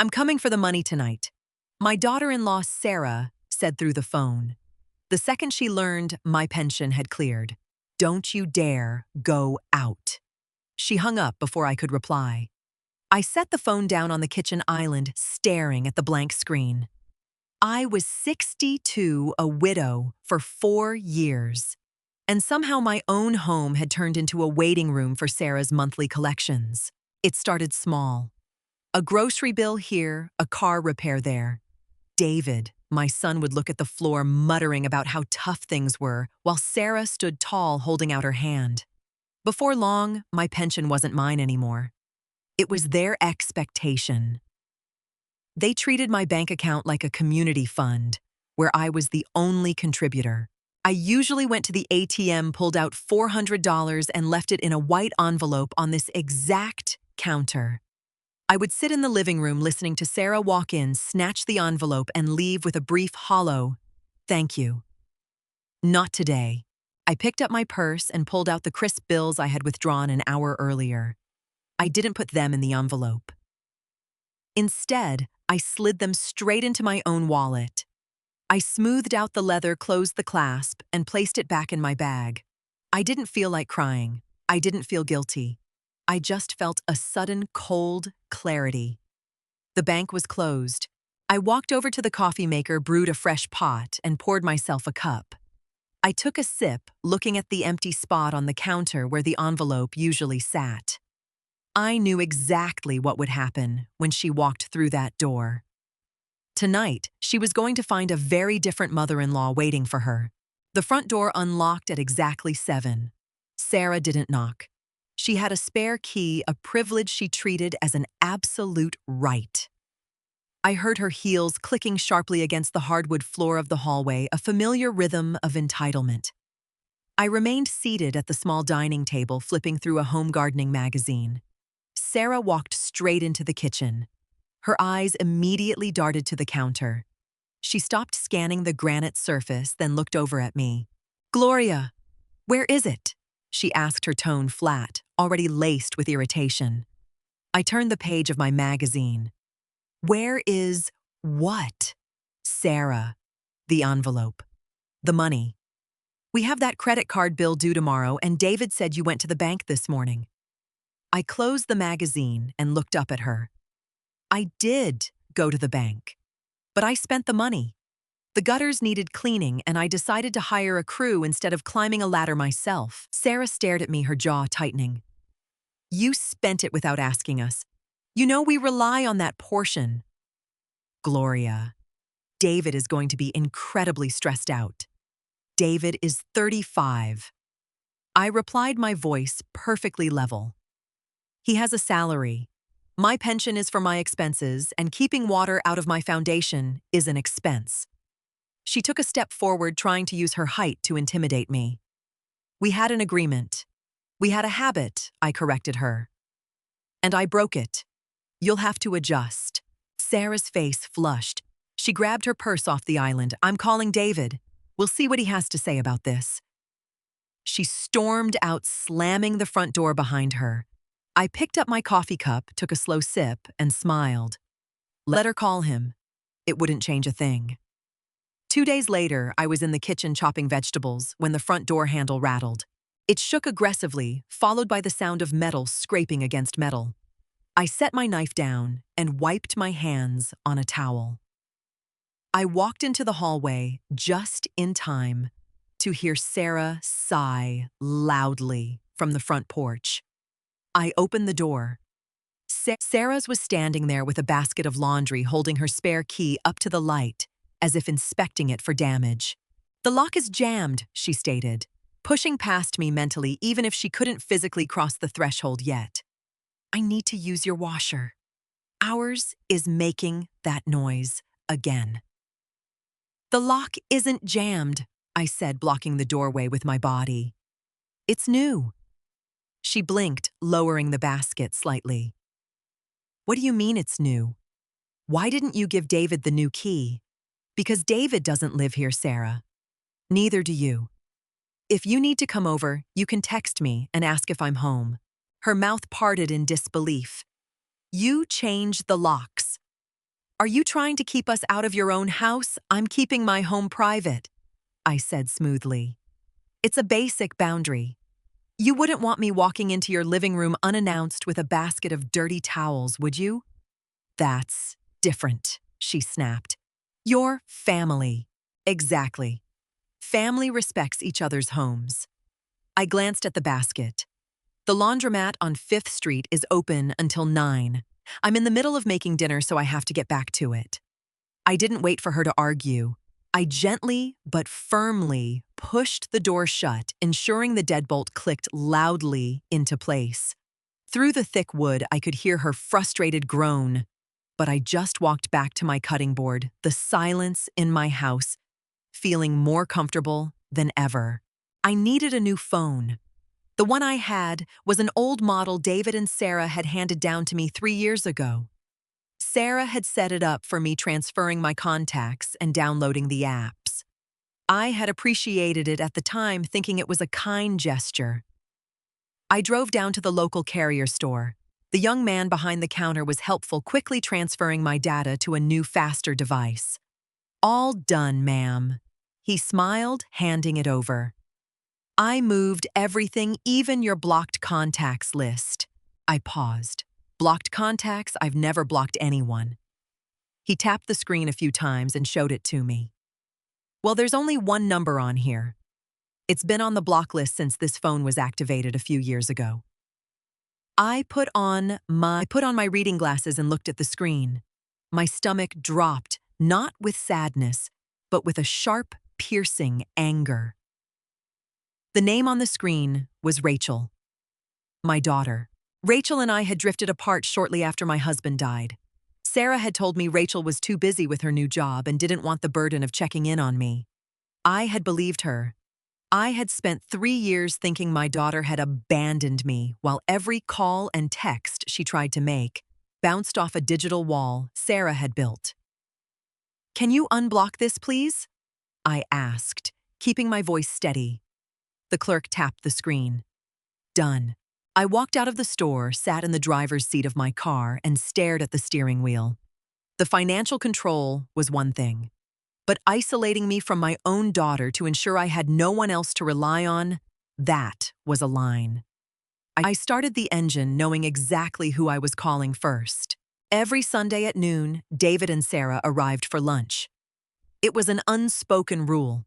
I'm coming for the money tonight. My daughter-in-law, Sarah, said through the phone. The second she learned my pension had cleared. Don't you dare go out. She hung up before I could reply. I set the phone down on the kitchen island, staring at the blank screen. I was 62, a widow, for 4 years. And somehow my own home had turned into a waiting room for Sarah's monthly collections. It started small. A grocery bill here, a car repair there. David, my son, would look at the floor muttering about how tough things were, while Sarah stood tall holding out her hand. Before long, my pension wasn't mine anymore. It was their expectation. They treated my bank account like a community fund, where I was the only contributor. I usually went to the ATM, pulled out $400, and left it in a white envelope on this exact counter. I would sit in the living room listening to Sarah walk in, snatch the envelope, and leave with a brief hollow, "Thank you." Not today. I picked up my purse and pulled out the crisp bills I had withdrawn an hour earlier. I didn't put them in the envelope. Instead, I slid them straight into my own wallet. I smoothed out the leather, closed the clasp, and placed it back in my bag. I didn't feel like crying. I didn't feel guilty. I just felt a sudden, cold clarity. The bank was closed. I walked over to the coffee maker, brewed a fresh pot, and poured myself a cup. I took a sip, looking at the empty spot on the counter where the envelope usually sat. I knew exactly what would happen when she walked through that door. Tonight, she was going to find a very different mother-in-law waiting for her. The front door unlocked at exactly 7. Sarah didn't knock. She had a spare key, a privilege she treated as an absolute right. I heard her heels clicking sharply against the hardwood floor of the hallway, a familiar rhythm of entitlement. I remained seated at the small dining table, flipping through a home gardening magazine. Sarah walked straight into the kitchen. Her eyes immediately darted to the counter. She stopped scanning the granite surface, then looked over at me. "Gloria, where is it?" she asked, her tone flat, already laced with irritation. I turned the page of my magazine. "Where is what?" "Sarah. The envelope. The money. We have that credit card bill due tomorrow, and David said you went to the bank this morning." I closed the magazine and looked up at her. I did go to the bank, but I spent the money. The gutters needed cleaning, and I decided to hire a crew instead of climbing a ladder myself. Sarah stared at me, her jaw tightening. "You spent it without asking us. You know we rely on that portion." "Gloria, David is going to be incredibly stressed out. David is 35. I replied, my voice perfectly level. "He has a salary. My pension is for my expenses, and keeping water out of my foundation is an expense." She took a step forward, trying to use her height to intimidate me. "We had an agreement. We had a habit," I corrected her. "And I broke it. You'll have to adjust." Sarah's face flushed. She grabbed her purse off the island. "I'm calling David. We'll see what he has to say about this." She stormed out, slamming the front door behind her. I picked up my coffee cup, took a slow sip, and smiled. Let her call him. It wouldn't change a thing. 2 days later, I was in the kitchen chopping vegetables when the front door handle rattled. It shook aggressively, followed by the sound of metal scraping against metal. I set my knife down and wiped my hands on a towel. I walked into the hallway just in time to hear Sarah sigh loudly from the front porch. I opened the door. Sarah's was standing there with a basket of laundry, holding her spare key up to the light, as if inspecting it for damage. "The lock is jammed," she stated, pushing past me mentally even if she couldn't physically cross the threshold yet. "I need to use your washer. Ours is making that noise again." "The lock isn't jammed," I said, blocking the doorway with my body. "It's new." She blinked, lowering the basket slightly. "What do you mean it's new? Why didn't you give David the new key?" "Because David doesn't live here, Sarah. Neither do you. If you need to come over, you can text me and ask if I'm home." Her mouth parted in disbelief. "You changed the locks. Are you trying to keep us out of your own house? I'm keeping my home private, I said smoothly. It's a basic boundary. You wouldn't want me walking into your living room unannounced with a basket of dirty towels, would you? That's different, she snapped. Your family. Exactly. Family respects each other's homes. I glanced at the basket. The laundromat on 5th Street is open until 9. I'm in the middle of making dinner, so I have to get back to it. I didn't wait for her to argue. I gently but firmly pushed the door shut, ensuring the deadbolt clicked loudly into place. Through the thick wood, I could hear her frustrated groan. But I just walked back to my cutting board, the silence in my house, feeling more comfortable than ever. I needed a new phone. The one I had was an old model David and Sarah had handed down to me 3 years ago. Sarah had set it up for me transferring my contacts and downloading the apps. I had appreciated it at the time, thinking it was a kind gesture. I drove down to the local carrier store. The young man behind the counter was helpful, quickly transferring my data to a new, faster device. All done, ma'am. He smiled, handing it over. I moved everything, even your blocked contacts list. I paused. Blocked contacts? I've never blocked anyone. He tapped the screen a few times and showed it to me. Well, there's only one number on here. It's been on the block list since this phone was activated a few years ago. I put on my reading glasses and looked at the screen. My stomach dropped, not with sadness, but with a sharp, piercing anger. The name on the screen was Rachel, my daughter. Rachel and I had drifted apart shortly after my husband died. Sarah had told me Rachel was too busy with her new job and didn't want the burden of checking in on me. I had believed her. I had spent 3 years thinking my daughter had abandoned me, while every call and text she tried to make bounced off a digital wall Sarah had built. "Can you unblock this, please?" I asked, keeping my voice steady. The clerk tapped the screen. Done. I walked out of the store, sat in the driver's seat of my car, and stared at the steering wheel. The financial control was one thing, but isolating me from my own daughter to ensure I had no one else to rely on, that was a line. I started the engine knowing exactly who I was calling first. Every Sunday at noon, David and Sarah arrived for lunch. It was an unspoken rule.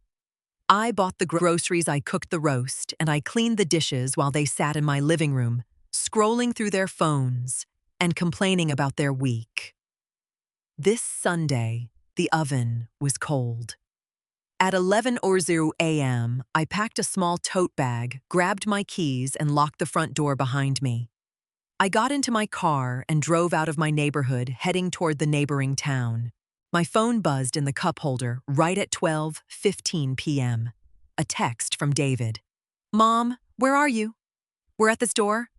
I bought the groceries, I cooked the roast, and I cleaned the dishes while they sat in my living room, scrolling through their phones and complaining about their week. This Sunday, the oven was cold. At 11:00 a.m., I packed a small tote bag, grabbed my keys, and locked the front door behind me. I got into my car and drove out of my neighborhood, heading toward the neighboring town. My phone buzzed in the cup holder right at 12:15 p.m. A text from David. "Mom, where are you? We're at the store."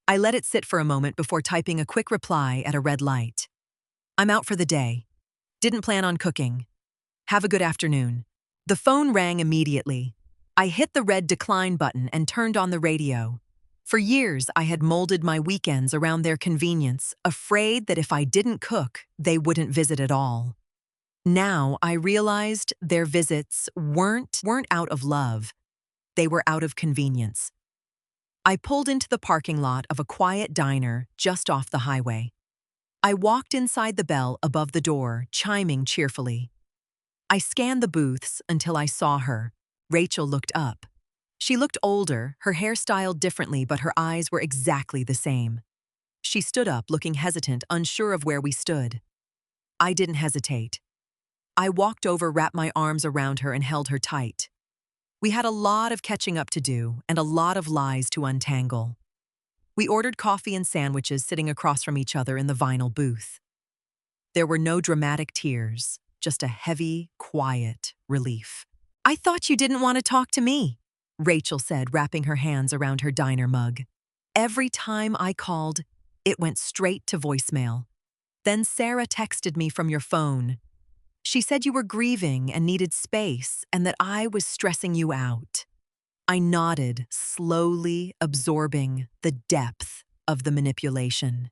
I let it sit for a moment before typing a quick reply at a red light. "I'm out for the day. Didn't plan on cooking. Have a good afternoon." The phone rang immediately. I hit the red decline button and turned on the radio. For years, I had molded my weekends around their convenience, afraid that if I didn't cook, they wouldn't visit at all. Now, I realized their visits weren't out of love. They were out of convenience. I pulled into the parking lot of a quiet diner just off the highway. I walked inside the bell above the door, chiming cheerfully. I scanned the booths until I saw her. Rachel looked up. She looked older, her hair styled differently, but her eyes were exactly the same. She stood up, looking hesitant, unsure of where we stood. I didn't hesitate. I walked over, wrapped my arms around her, and held her tight. We had a lot of catching up to do and a lot of lies to untangle. We ordered coffee and sandwiches, sitting across from each other in the vinyl booth. There were no dramatic tears, just a heavy, quiet relief. "I thought you didn't want to talk to me," Rachel said, wrapping her hands around her diner mug. Every time I called, it went straight to voicemail. Then Sarah texted me from your phone. She said you were grieving and needed space and that I was stressing you out. I nodded, slowly absorbing the depth of the manipulation.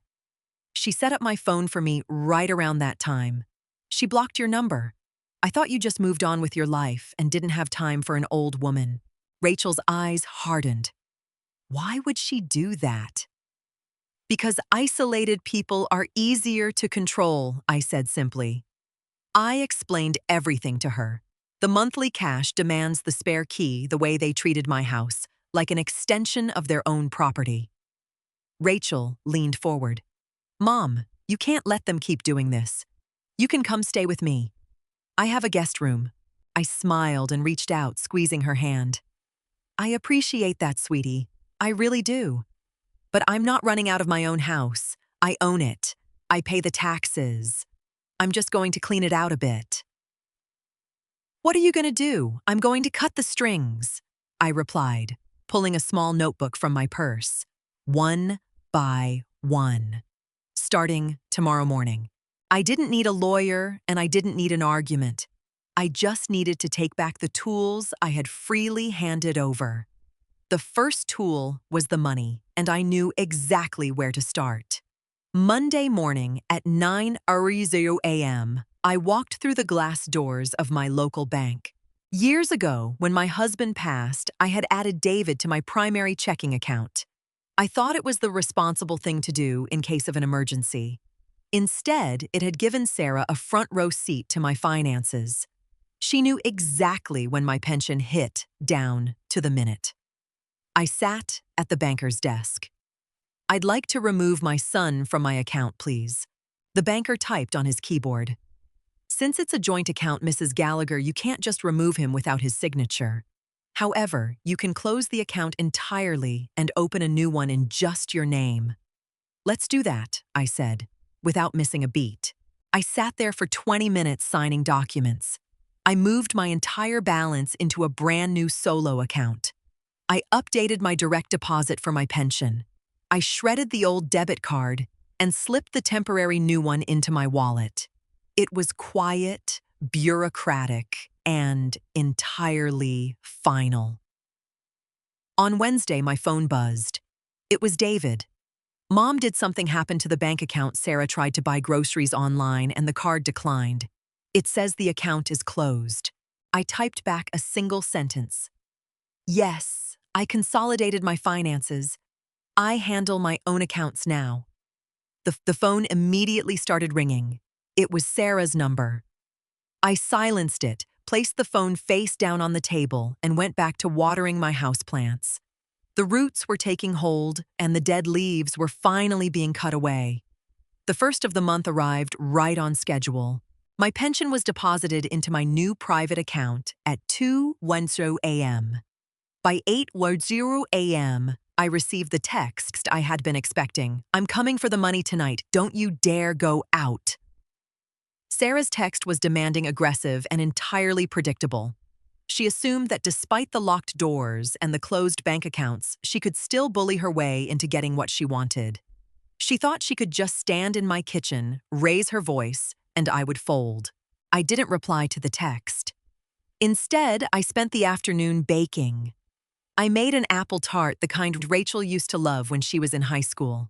She set up my phone for me right around that time. She blocked your number. I thought you just moved on with your life and didn't have time for an old woman. Rachel's eyes hardened. Why would she do that? Because isolated people are easier to control, I said simply. I explained everything to her. The monthly cash demands the spare key the way they treated my house, like an extension of their own property. Rachel leaned forward. Mom, you can't let them keep doing this. You can come stay with me. I have a guest room. I smiled and reached out, squeezing her hand. I appreciate that, sweetie. I really do. But I'm not running out of my own house. I own it. I pay the taxes. I'm just going to clean it out a bit. What are you going to do? I'm going to cut the strings, I replied, pulling a small notebook from my purse. 1 by 1. Starting tomorrow morning. I didn't need a lawyer and I didn't need an argument. I just needed to take back the tools I had freely handed over. The first tool was the money, and I knew exactly where to start. Monday morning at 9:00 a.m., I walked through the glass doors of my local bank. Years ago, when my husband passed, I had added David to my primary checking account. I thought it was the responsible thing to do in case of an emergency. Instead, it had given Sarah a front-row seat to my finances. She knew exactly when my pension hit down to the minute. I sat at the banker's desk. I'd like to remove my son from my account, please. The banker typed on his keyboard. Since it's a joint account, Mrs. Gallagher, you can't just remove him without his signature. However, you can close the account entirely and open a new one in just your name. Let's do that, I said, without missing a beat. I sat there for 20 minutes signing documents. I moved my entire balance into a brand new solo account. I updated my direct deposit for my pension. I shredded the old debit card and slipped the temporary new one into my wallet. It was quiet, bureaucratic, and entirely final. On Wednesday, my phone buzzed. It was David. Mom, did something happen to the bank account? Sarah tried to buy groceries online and the card declined. It says the account is closed. I typed back a single sentence. Yes. I consolidated my finances. I handle my own accounts now. The phone immediately started ringing. It was Sarah's number. I silenced it, placed the phone face down on the table, and went back to watering my houseplants. The roots were taking hold, and the dead leaves were finally being cut away. The first of the month arrived right on schedule. My pension was deposited into my new private account at 2:10 a.m. By 8:10 a.m., I received the text I had been expecting. I'm coming for the money tonight. Don't you dare go out. Sarah's text was demanding, aggressive, and entirely predictable. She assumed that despite the locked doors and the closed bank accounts, she could still bully her way into getting what she wanted. She thought she could just stand in my kitchen, raise her voice, and I would fold. I didn't reply to the text. Instead, I spent the afternoon baking. I made an apple tart, the kind Rachel used to love when she was in high school.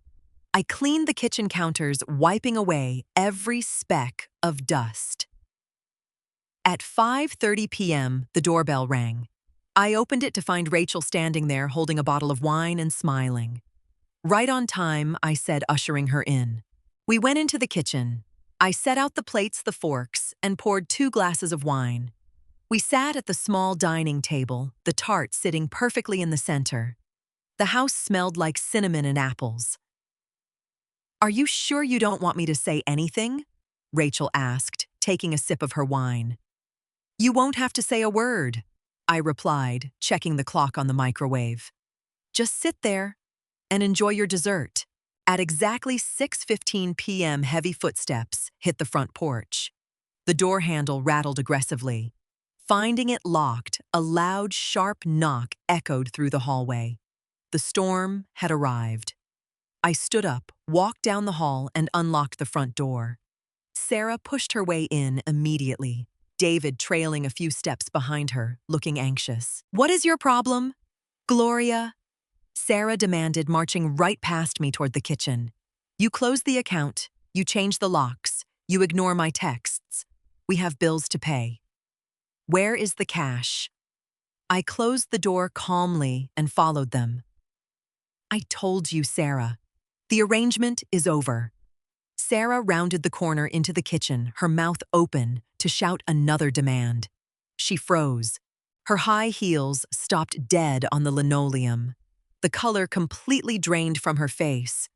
I cleaned the kitchen counters, wiping away every speck of dust. At 5:30 p.m., the doorbell rang. I opened it to find Rachel standing there holding a bottle of wine and smiling. Right on time, I said, ushering her in. We went into the kitchen. I set out the plates, the forks, and poured 2 glasses of wine. We sat at the small dining table, the tart sitting perfectly in the center. The house smelled like cinnamon and apples. Are you sure you don't want me to say anything? Rachel asked, taking a sip of her wine. You won't have to say a word, I replied, checking the clock on the microwave. Just sit there and enjoy your dessert. At exactly 6:15 p.m., heavy footsteps hit the front porch. The door handle rattled aggressively. Finding it locked, a loud, sharp knock echoed through the hallway. The storm had arrived. I stood up, walked down the hall, and unlocked the front door. Sarah pushed her way in immediately, David trailing a few steps behind her, looking anxious. What is your problem? Gloria, Sarah demanded, marching right past me toward the kitchen. You close the account, you change the locks, you ignore my texts. We have bills to pay. Where is the cash? I closed the door calmly and followed them. I told you, Sarah. The arrangement is over. Sarah rounded the corner into the kitchen, her mouth open to shout another demand. She froze. Her high heels stopped dead on the linoleum. The color completely drained from her face.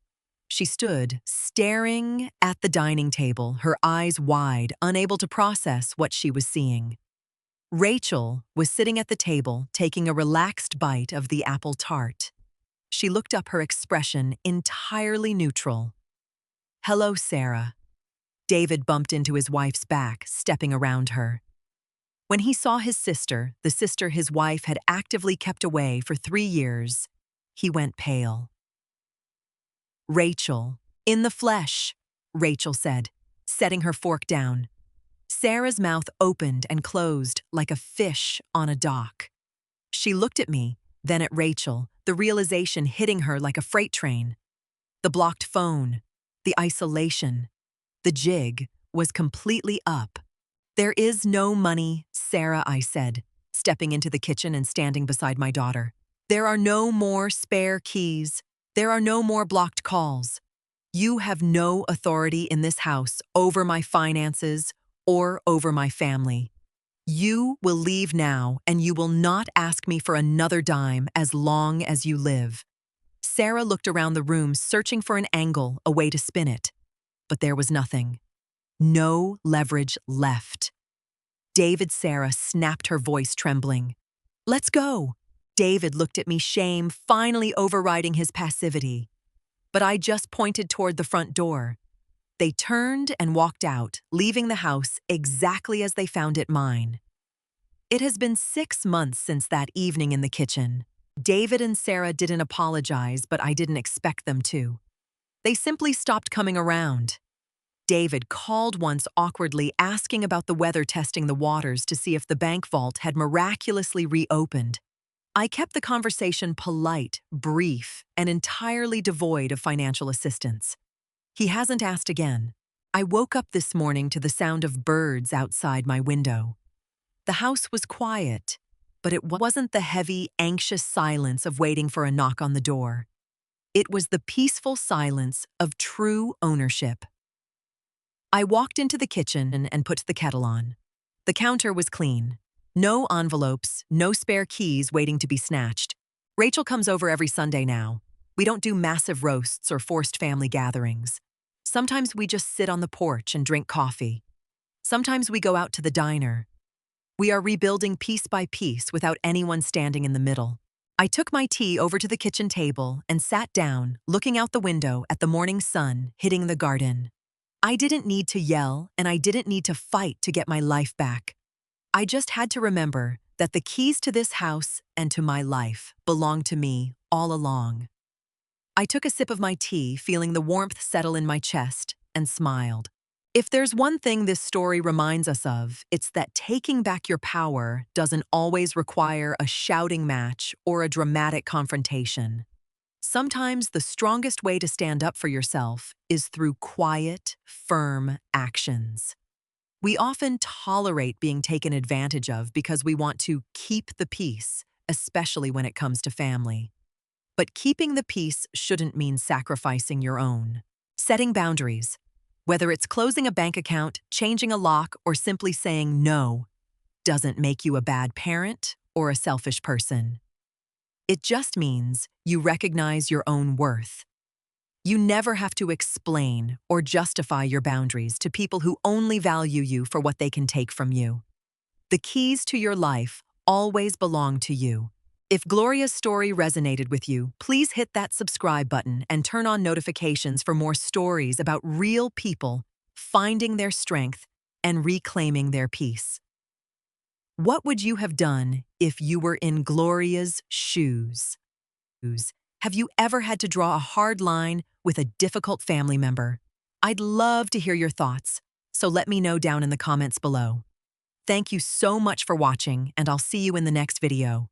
She stood, staring at the dining table, her eyes wide, unable to process what she was seeing. Rachel was sitting at the table, taking a relaxed bite of the apple tart. She looked up, her expression entirely neutral. "Hello, Sarah." David bumped into his wife's back, stepping around her. When he saw his sister, the sister his wife had actively kept away for 3 years, he went pale. "Rachel, in the flesh," Rachel said, setting her fork down. Sarah's mouth opened and closed like a fish on a dock. She looked at me, then at Rachel, the realization hitting her like a freight train. The blocked phone, the isolation, the jig was completely up. "There is no money, Sarah," I said, stepping into the kitchen and standing beside my daughter. "There are no more spare keys. There are no more blocked calls. You have no authority in this house over my finances or over my family. You will leave now, and you will not ask me for another dime as long as you live." Sarah looked around the room, searching for an angle, a way to spin it. But there was nothing. No leverage left. Sarah snapped, her voice trembling. "Let's go." David looked at me, shame finally overriding his passivity. But I just pointed toward the front door. They turned and walked out, leaving the house exactly as they found it, mine. It has been 6 months since that evening in the kitchen. David and Sarah didn't apologize, but I didn't expect them to. They simply stopped coming around. David called once awkwardly, asking about the weather, testing the waters to see if the bank vault had miraculously reopened. I kept the conversation polite, brief, and entirely devoid of financial assistance. He hasn't asked again. I woke up this morning to the sound of birds outside my window. The house was quiet, but it wasn't the heavy, anxious silence of waiting for a knock on the door. It was the peaceful silence of true ownership. I walked into the kitchen and put the kettle on. The counter was clean. No envelopes, no spare keys waiting to be snatched. Rachel comes over every Sunday now. We don't do massive roasts or forced family gatherings. Sometimes we just sit on the porch and drink coffee. Sometimes we go out to the diner. We are rebuilding piece by piece without anyone standing in the middle. I took my tea over to the kitchen table and sat down, looking out the window at the morning sun hitting the garden. I didn't need to yell, and I didn't need to fight to get my life back. I just had to remember that the keys to this house and to my life belonged to me all along. I took a sip of my tea, feeling the warmth settle in my chest, and smiled. If there's one thing this story reminds us of, it's that taking back your power doesn't always require a shouting match or a dramatic confrontation. Sometimes the strongest way to stand up for yourself is through quiet, firm actions. We often tolerate being taken advantage of because we want to keep the peace, especially when it comes to family. But keeping the peace shouldn't mean sacrificing your own. Setting boundaries, whether it's closing a bank account, changing a lock, or simply saying no, doesn't make you a bad parent or a selfish person. It just means you recognize your own worth. You never have to explain or justify your boundaries to people who only value you for what they can take from you. The keys to your life always belong to you. If Gloria's story resonated with you, please hit that subscribe button and turn on notifications for more stories about real people finding their strength and reclaiming their peace. What would you have done if you were in Gloria's shoes? Have you ever had to draw a hard line with a difficult family member? I'd love to hear your thoughts, so let me know down in the comments below. Thank you so much for watching, and I'll see you in the next video.